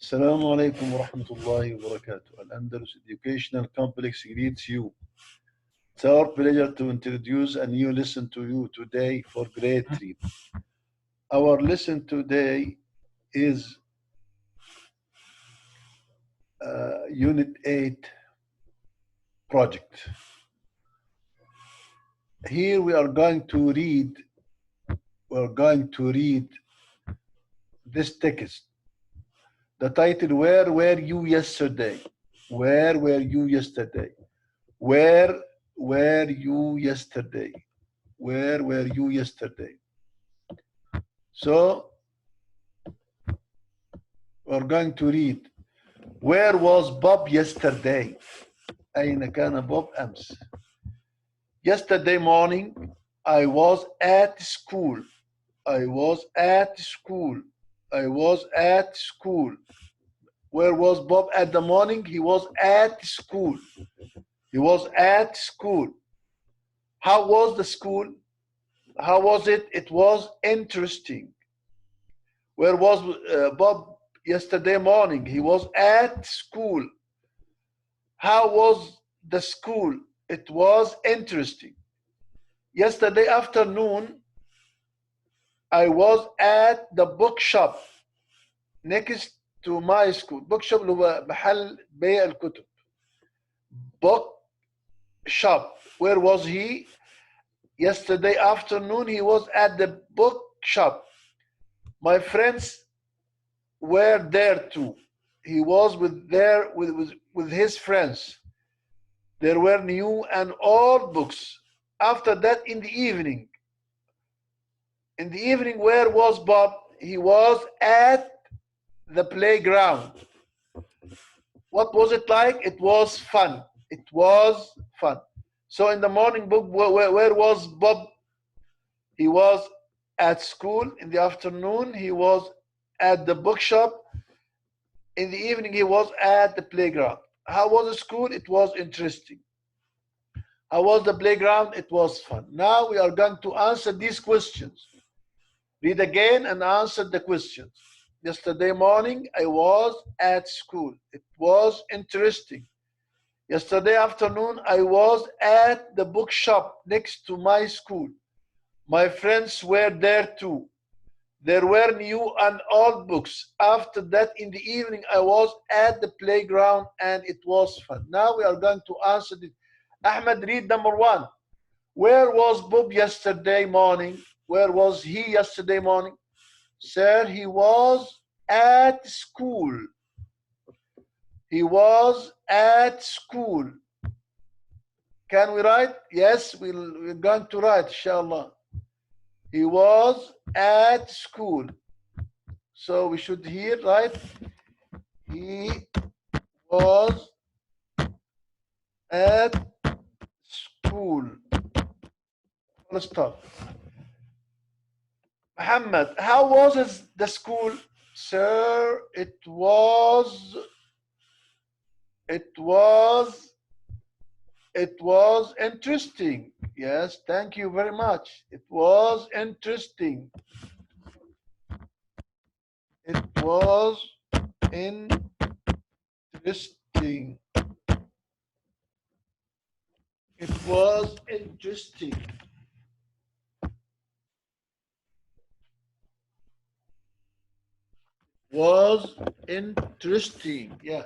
السلام عليكم ورحمة الله وبركاته. الأندلس Educational Complex greets you. It's our pleasure to introduce a new lesson to you today for grade 3. Our lesson today is Unit 8 project. Here we are going to read this text. The title, Where Were You Yesterday? Where were you yesterday? Where were you yesterday? Where were you yesterday? So we're going to read. Where was Bob yesterday? أين كان بوب أمس? Yesterday morning, I was at school. I was at school. I was at school. Where was Bob at the morning? He was at school. He was at school. How was the school? How was it? It was interesting. Where was Bob yesterday morning? He was at school. How was the school? It was interesting. Yesterday afternoon, I was at the bookshop next to my school. Bookshop اللي هو محل بيع الكتب. Bookshop. Where was he? Yesterday afternoon, he was at the bookshop. My friends were there too. He was with his friends. There were new and old books. After that, in the evening, where was Bob? He was at the playground. What was it like? It was fun. It was fun. So in the morning book, where was Bob? He was at school. In the afternoon, he was at the bookshop. In the evening, he was at the playground. How was the school? It was interesting. How was the playground? It was fun. Now we are going to answer these questions. Read again and answer the questions. Yesterday morning, I was at school. It was interesting. Yesterday afternoon, I was at the bookshop next to my school. My friends were there too. There were new and old books. After that, in the evening, I was at the playground and it was fun. Now we are going to answer this. Ahmed, read number 1. Where was Bob yesterday morning? Where was he yesterday morning? Sir, he was at school. He was at school. Can we write? Yes, we're going to write, inshallah. He was at school. So we should here write, he was at school. Let's stop. Muhammad, how was the school? Sir, it was interesting. Yes, thank you very much. It was interesting. It was interesting. It was interesting. Was interesting. Yeah.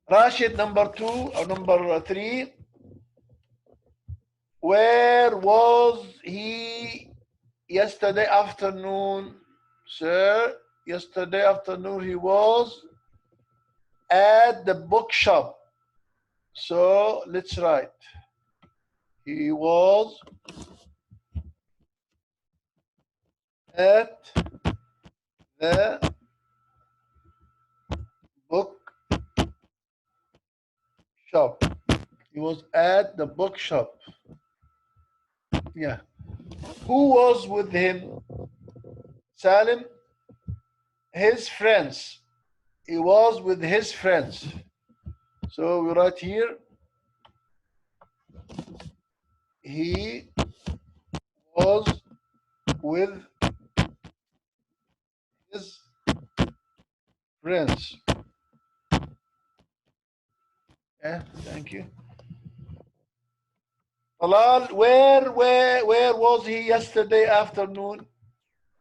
Rashid, number 2 or number 3. Where was he yesterday afternoon? Sir, yesterday afternoon he was at the bookshop. So let's write. He was at the bookshop. He was at the bookshop. Yeah. Who was with him? Salim? His friends. He was with his friends. So we write here. He was with friends. Yeah, thank you. Talal, where was he yesterday afternoon?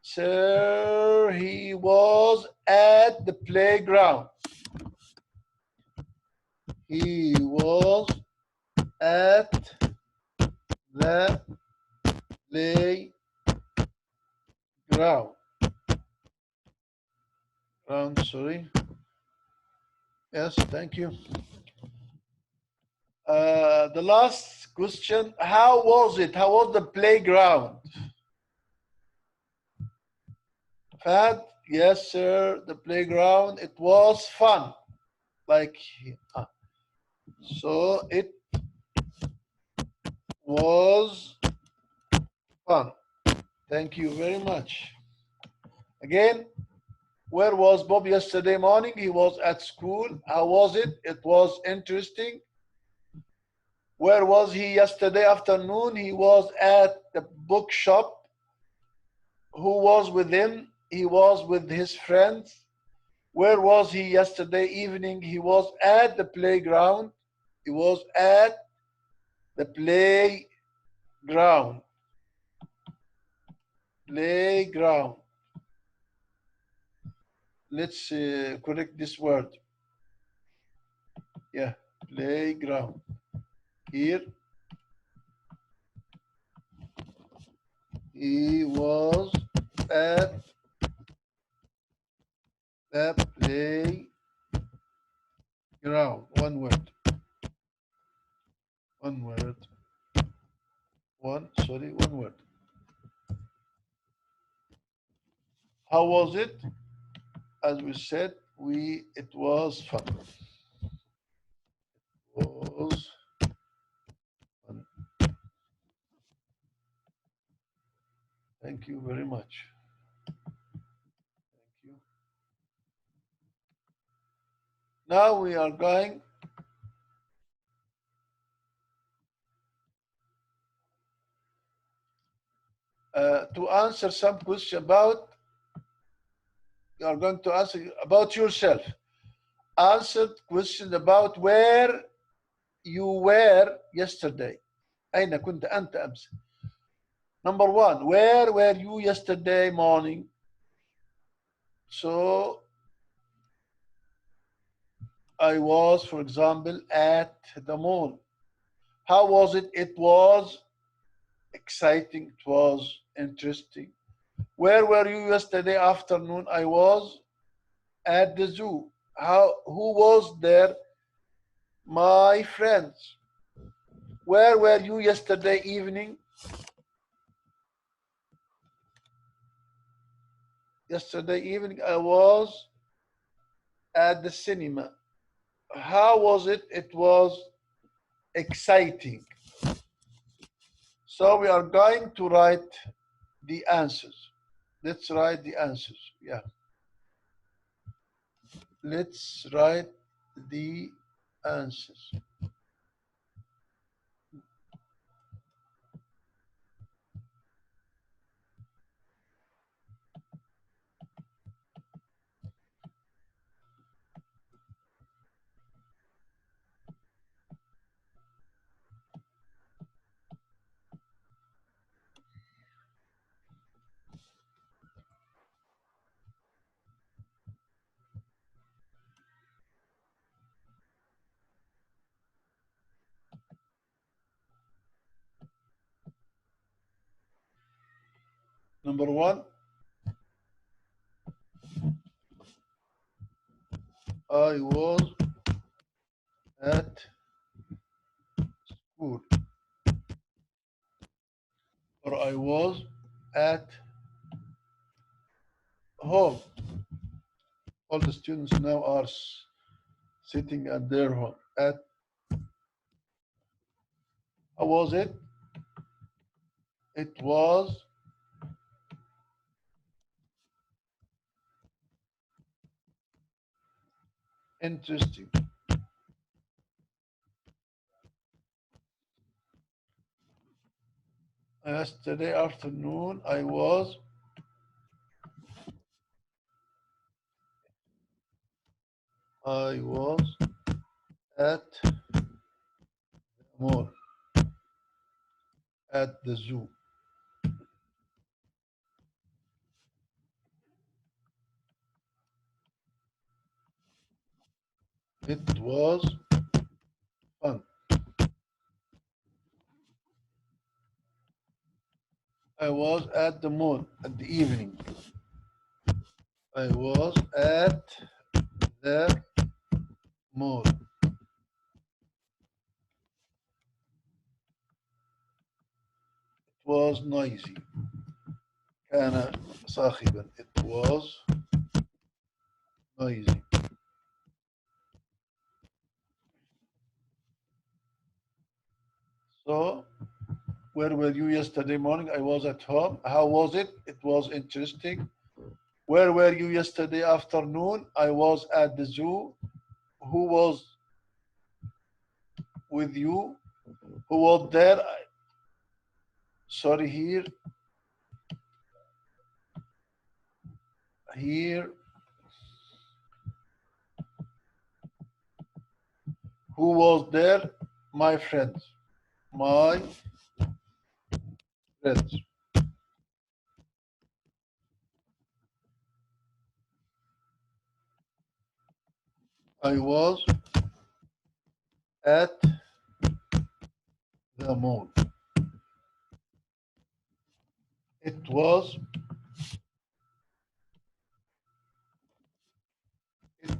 Sir, he was at the playground. He was at the playground. Sorry. Yes, thank you. The last question, how was it? How was the playground? Fad, yes, sir, the playground, it was fun. Like, so it was fun. Thank you very much. Again, where was Bob yesterday morning? He was at school. How was it? It was interesting. Where was he yesterday afternoon? He was at the bookshop. Who was with him? He was with his friends. Where was he yesterday evening? He was at the playground. He was at the playground. Playground. Let's correct this word. Yeah, playground. Here, he was at the playground. One word. One word. One word. How was it? As we said, it was fun. It was fun. Thank you very much. Thank you. Now we are going to answer some question about, you are going to answer about yourself. Answered questions about where you were yesterday. أين كنت أنت أمس? Number one, where were you yesterday morning? So I was, for example, at the mall. How was it? It was exciting. It was interesting. Where were you yesterday afternoon? I was at the zoo. Who was there? My friends. Where were you yesterday evening? Yesterday evening I was at the cinema. How was it? It was exciting. So we are going to write the answers. Let's write the answers. Yeah. Let's write the answers. Number one, I was at school, or I was at home. All the students now are sitting at their home. How was it? It was interesting. Yesterday afternoon, I was I was at the mall, at the zoo. It was fun. I was at the mall at the evening. I was at the mall. It was noisy. كان صاخبا. It was noisy. So, where were you yesterday morning? I was at home. How was it? It was interesting. Where were you yesterday afternoon? I was at the zoo. Who was with you? Who was there? Sorry, here. Who was there? My friends. My friends. I was at the mall. It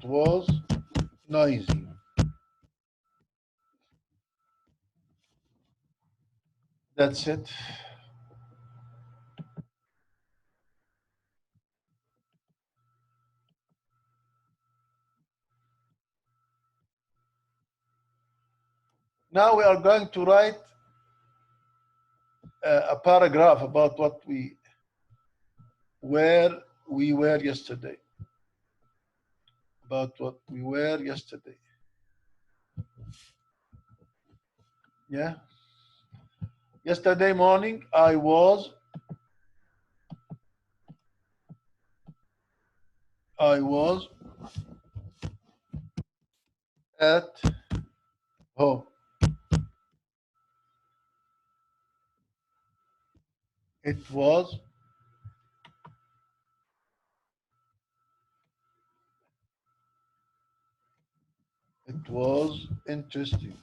was noisy. That's it. Now we are going to write a paragraph about where we were yesterday. About what we were yesterday. Yeah. Yesterday morning, I was at home. It was interesting.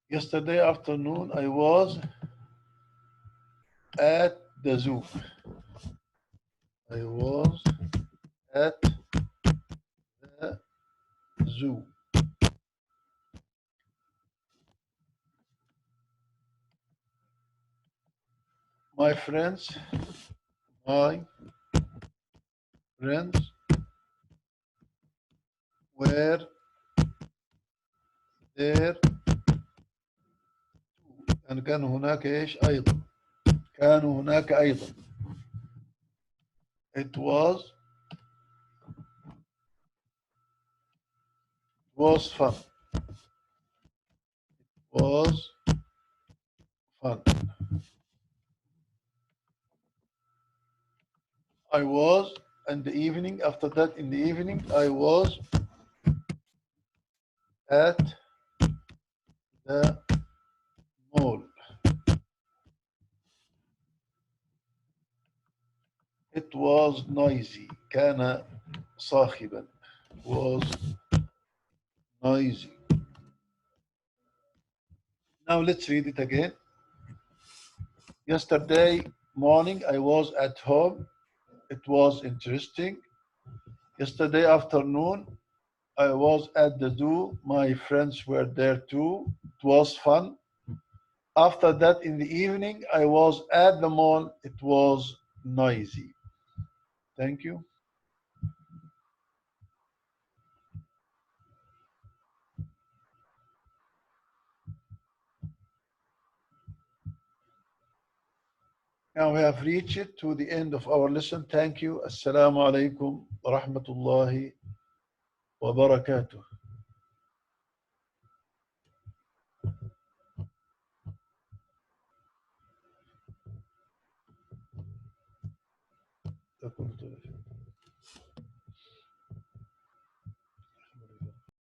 Yesterday afternoon, I was at the zoo. I was at the zoo. My friends were there too. كان هناك ايش ايضا؟ كانوا هناك ايضا. It was fun. Was fun. I was in the evening. After that, in the evening, I was at the mall. It was noisy. كان صاخبا. It was noisy. Now let's read it again. Yesterday morning, I was at home. It was interesting. Yesterday afternoon, I was at the zoo. My friends were there too. It was fun. After that, in the evening, I was at the mall. It was noisy. Thank you. Now we have reached to the end of our lesson. Thank you. Assalamu alaikum wa rahmatullahi wa barakatuh. للتواصل.